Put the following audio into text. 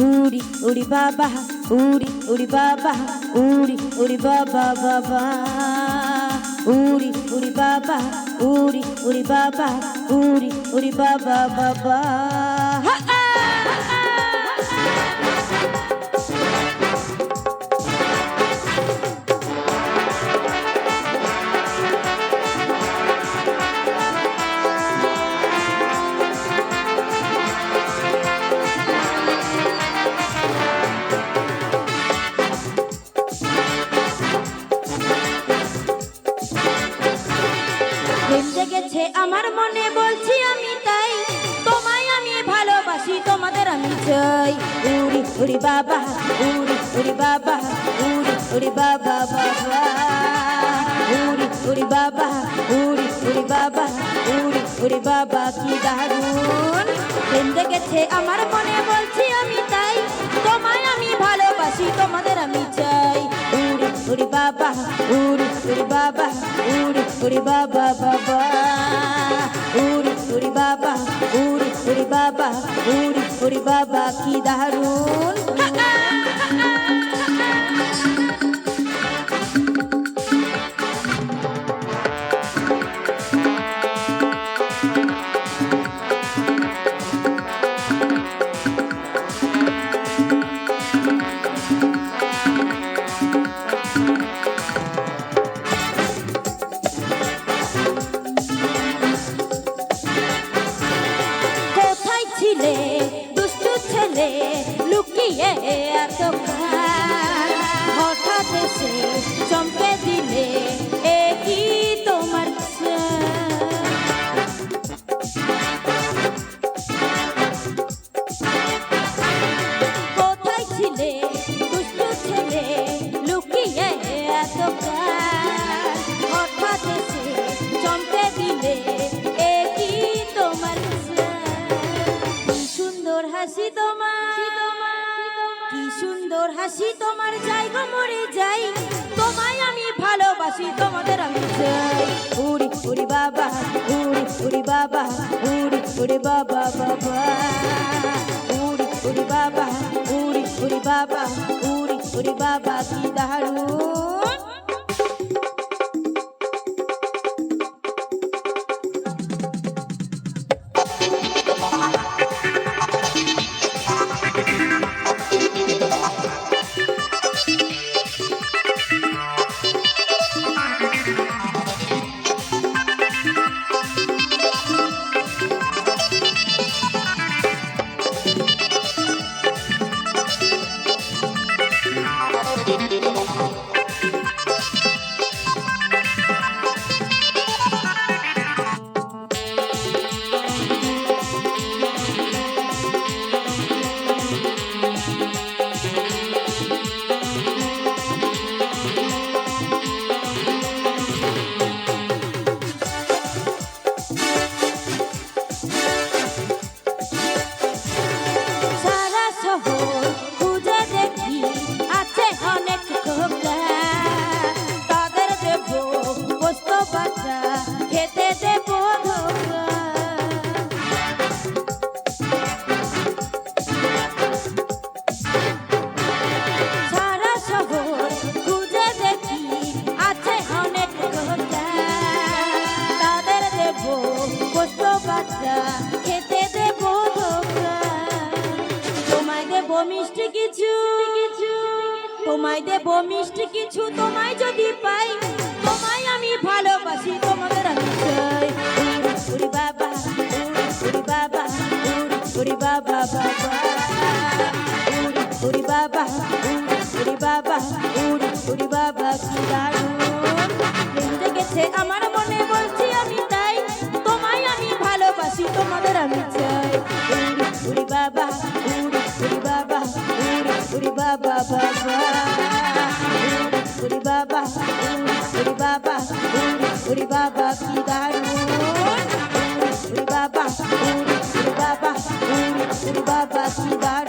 উড়ি উড়ি বাবা, উড়ি উড়ি বাবা, উড়ি উড়ি বাবা বাবা, উড়ি উড়ি বাবা, উড়ি উড়ি বাবা, উড়ি উড়ি বাবা বাবা। জেগেছে আমার মনে বলছি আমি তাই, তোমায় আমি ভালোবাসি, তোমাদের আমি চাই। উড়ি উড়ি বাবা, উড়ি উড়ি বাবা, উড়ি উড়ি বাবা বাবা, উড়ি উড়ি বাবা, উড়ি উড়ি বাবা, উড়ি উড়ি বাবা কি দারুণ। জেগেছে আমার মনে বলছি আমি তাই, তোমায় আমি ভালোবাসি, তোমাদের আমি চাই। উড়ি উড়ি বাবা, উড়ি উড়ি বাবা, উড়ি উড়ি বাবা বাবা, উড়ি উড়ি বাবা, উড়ি উড়ি বাবা, উড়ি উড়ি বাবা কি দারুণ। দুষ্টু ছেলে লুকিয়ে এতক্ষণ, হঠাৎ এসে চমকে দিলে এ কি তোমার কোথায় ছিলে? দুষ্টু ছেলে লুকিয়ে এতক্ষণ, হঠাৎ এসে চমকে দিলে এ কি তোমার হাসি তোমার, কি সুন্দর হাসি তোমার, যাই গো মরে যাই, তোমায় আমি ভালোবাসি, তোমাদের আমি চাই। উড়ি উড়ি বাবা, উড়ি উড়ি বাবা, উড়ি উড়ি বাবা বাবা, উড়ি উড়ি বাবা, উড়ি উড়ি বাবা, উড়ি উড়ি বাবা কি দারুণ। খেতে দেব তোমায় দেব মিষ্টি কিছু, তোমায় দেব মিষ্টি কিছু, তোমায় যদি পাই, তোমায় আমি ভালোবাসি, তোমাদের আমি চাই। উড়ি বাবা, উড়ি বাবা, উড়ি বাবা বাবা, উড়ি বাবা, উড়ি বাবা, উড়ি বাবা কি দারুণ। জেগেছে আমার মনে বলছি আমি তাই, তোমায় আমি ভালোবাসি, তোমাদের আমি চাই। উড়ি বাবা, উড়ি বাবা, উড়ি বাবা বাবা, উড়ি বাবা, উড়ি বাবা, উড়ি বাবা কি দারুণ। উড়ি বাবা, উড়ি বাবা, উড়ি বাবা কি দারুণ।